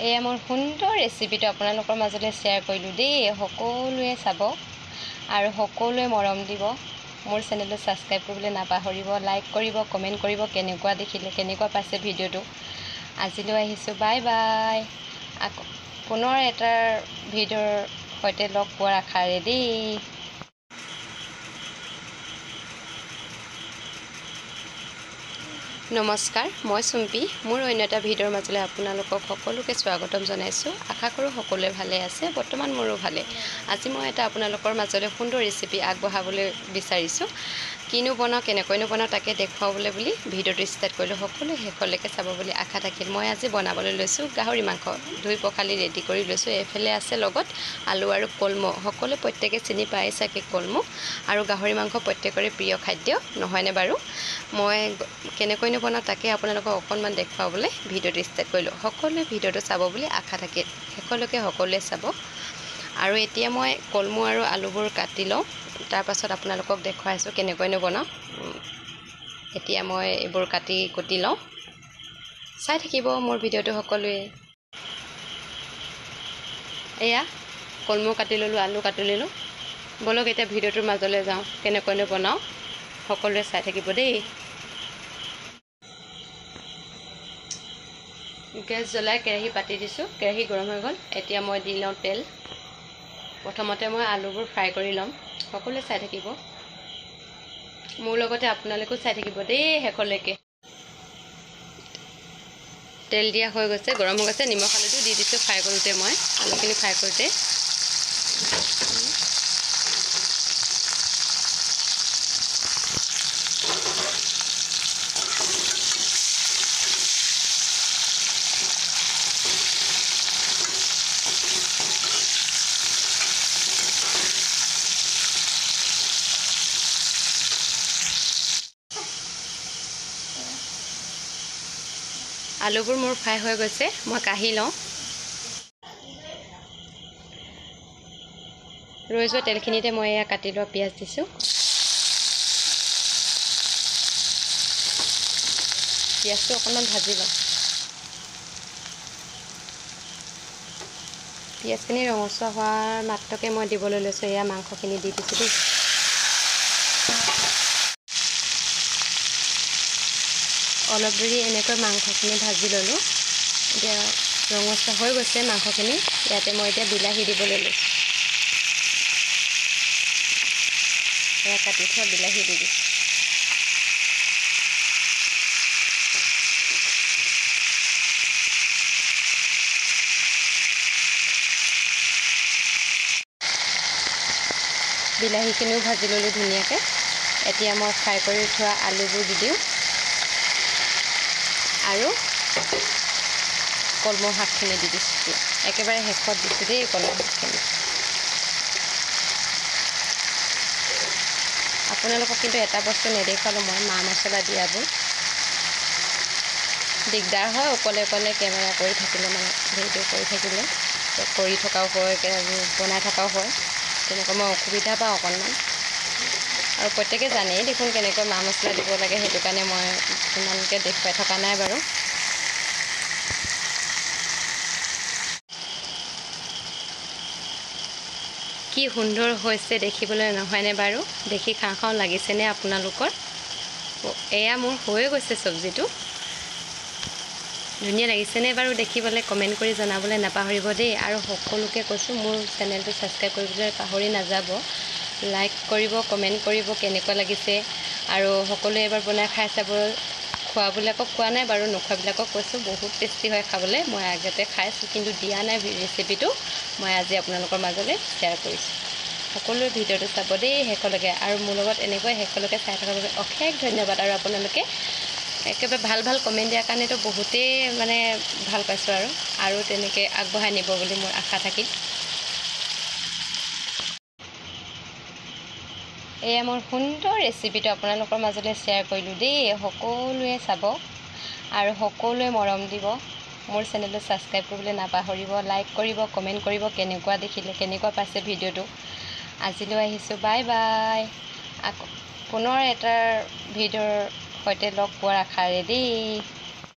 এয়া মোৰ সুন্দৰ ৰেচিপিটো আপোনালোকৰ মাজলৈ শ্বেয়াৰ কৰিলোঁ দেই। সকলোৱে চাব আৰু সকলোৱে মৰম দিব। মোৰ চেনেলটো ছাবস্ক্ৰাইব কৰিবলৈ নাপাহৰিব, লাইক কৰিব, কমেণ্ট কৰিব, কেনেকুৱা দেখিলে, কেনেকুৱা পাইছে ভিডিঅ'টো। আজিলৈ আহিছোঁ, বাই বাই। আকৌ পুনৰ এটা ভিডিঅ'ৰ সৈতে লগ পোৱাৰ আশাৰে দেই। নমস্কাৰ, মই চুম্পী। মোৰ অন্য এটা ভিডিঅ'ৰ মাজলৈ আপোনালোকক সকলোকে স্বাগতম জনাইছোঁ। আশা কৰোঁ সকলোৱে ভালে আছে। বৰ্তমান মোৰো ভালে। আজি মই এটা আপোনালোকৰ মাজলৈ সুন্দৰ ৰেচিপি আগবঢ়াবলৈ বিচাৰিছোঁ। কিনো বনাওঁ, কেনেকৈনো বনাওঁ তাকে দেখুৱাবলৈ বুলি ভিডিঅ'টো ষ্টাৰ্ট কৰিলোঁ। সকলোৱে শেষলৈকে চাব বুলি আশা থাকিল। মই আজি বনাবলৈ লৈছোঁ গাহৰি মাংস। ধুই পখালি ৰেডি কৰি লৈছোঁ। এইফালে আছে লগত আলু আৰু কলমৌ। সকলোৱে প্ৰত্যেকে চিনি পায় চাগে কলমৌ আৰু গাহৰি মাংস প্ৰত্যেকৰে প্ৰিয় খাদ্য, নহয়নে বাৰু? মই কেনেকৈনো বনাওঁ তাকে আপোনালোকক অকণমান দেখুৱাবলৈ ভিডিঅ'টো ষ্টাৰ্ট কৰিলোঁ। সকলোৱে ভিডিঅ'টো চাব বুলি আশা থাকিল। শেষলৈকে সকলোৱে চাব। আৰু এতিয়া মই কলমৌ আৰু আলুবোৰ কাটি লওঁ। তাৰপাছত আপোনালোকক দেখুৱাইছোঁ কেনেকৈনো বনাওঁ। এতিয়া মই এইবোৰ কুটি লওঁ। চাই থাকিব মোৰ ভিডিঅ'টো সকলোৱে। এয়া কলমৌ কাটি ল'লোঁ, আলু কাটি ল'লোঁ। বলক এতিয়া ভিডিঅ'টোৰ মাজলৈ যাওঁ, কেনেকৈনো বনাওঁ। সকলোৱে চাই থাকিব দেই। গেছ জ্বলাই কেৰাহী পাতি দিছোঁ। কেৰাহী গৰম হৈ গ'ল। এতিয়া মই দি লওঁ তেল। প্ৰথমতে মই আলুবোৰ ফ্ৰাই কৰি ল'ম। সকলোৱে চাই থাকিব। মোৰ লগতে আপোনালোকেও চাই থাকিব দেই শেষলৈকে। তেল দিয়া হৈ গৈছে, গৰম হৈ গৈছে। নিমখ হালধিও দি দিছোঁ ফ্ৰাই কৰোঁতে, মই আলুখিনি ফ্ৰাই কৰোঁতে। আলুবোৰ মোৰ ফ্ৰাই হৈ গৈছে। মই কাঢ়ি লওঁ। ৰৈ যোৱা তেলখিনিতে মই এয়া কাটি লোৱা পিঁয়াজ দিছোঁ। পিঁয়াজটো অকণমান ভাজি লওঁ। পিঁয়াজখিনি ৰঙচুৱা হোৱাৰ মাত্ৰকে মই দিবলৈ লৈছোঁ। এয়া মাংসখিনি দি দিছোঁ দেই। অলপ দেৰি এনেকৈ মাংসখিনি ভাজি ল'লোঁ। এতিয়া ৰঙচুৱা হৈ গৈছে মাংসখিনি। ইয়াতে মই এতিয়া বিলাহী দিবলৈ লৈছোঁ। এয়া কাটি থোৱা বিলাহী দি দিছোঁ। বিলাহীখিনিও ভাজি ল'লোঁ ধুনীয়াকৈ। এতিয়া মই ফ্ৰাই কৰি থোৱা আলুবোৰ দি দিওঁ আৰু কলমৌ শাকখিনি দি দিছোঁ। একেবাৰে শেষত দিছোঁ দেই কলমৌ শাকখিনি। আপোনালোকক কিন্তু এটা বস্তু নেদেখুৱালোঁ মই, মা মছলা দিয়াবোৰ। দিগদাৰ হয় অকলে অকলে কেমেৰা কৰি থাকিলে, মানে ভিডিঅ' কৰি থাকিলে, কৰি থকাও হয়, বনাই থকাও হয়। তেনেকৈ মই অসুবিধা পাওঁ অকণমান। আৰু প্ৰত্যেকে জানেই দেখোন কেনেকৈ মা মছলা দিব লাগে, সেইটো কাৰণে মই ইমানকৈ দেখুৱাই থকা নাই বাৰু। কি সুন্দৰ হৈছে দেখিবলৈ, নহয়নে বাৰু? দেখি খাওঁ খাওঁ লাগিছেনে আপোনালোকৰ? এয়া মোৰ হৈয়ে গৈছে চব্জিটো। ধুনীয়া লাগিছেনে বাৰু দেখিবলৈ? কমেণ্ট কৰি জনাবলৈ নাপাহৰিব দেই। আৰু সকলোকে কৈছোঁ মোৰ চেনেলটো ছাবস্ক্ৰাইব কৰিবলৈ পাহৰি নাযাব। লাইক কৰিব, কমেণ্ট কৰিব কেনেকুৱা লাগিছে। আৰু সকলোৱে এবাৰ বনাই খাই চাব। খোৱাবিলাকক কোৱা নাই বাৰু, নোখোৱাবিলাকক কৈছোঁ। বহুত টেষ্টি হয় খাবলৈ। মই আগতে খাইছোঁ কিন্তু দিয়া নাই ৰেচিপিটো। মই আজি আপোনালোকৰ মাজলৈ শ্বেয়াৰ কৰিছোঁ। সকলোৱে ভিডিঅ'টো চাব দেই শেষলৈকে। আৰু মোৰ লগত এনেকৈ শেষলৈকে চাই থকাৰ বাবে অশেষ ধন্যবাদ। আৰু আপোনালোকে একেবাৰে ভাল ভাল কমেণ্ট দিয়াৰ কাৰণেতো বহুতেই মানে ভাল পাইছোঁ। আৰু তেনেকৈ আগবঢ়াই নিব বুলি মোৰ আশা থাকিল। এয়া মোৰ সুন্দৰ ৰেচিপিটো আপোনালোকৰ মাজলৈ শ্বেয়াৰ কৰিলোঁ দেই। সকলোৱে চাব আৰু সকলোৱে মৰম দিব। মোৰ চেনেলটো ছাবস্ক্ৰাইব কৰিবলৈ নাপাহৰিব, লাইক কৰিব, কমেণ্ট কৰিব, কেনেকুৱা দেখিলে, কেনেকুৱা পাইছে ভিডিঅ'টো। আজিলৈ আহিছোঁ, বাই বাই। আকৌ পুনৰ এটা ভিডিঅ'ৰ সৈতে লগ পোৱাৰ আশাৰে দেই।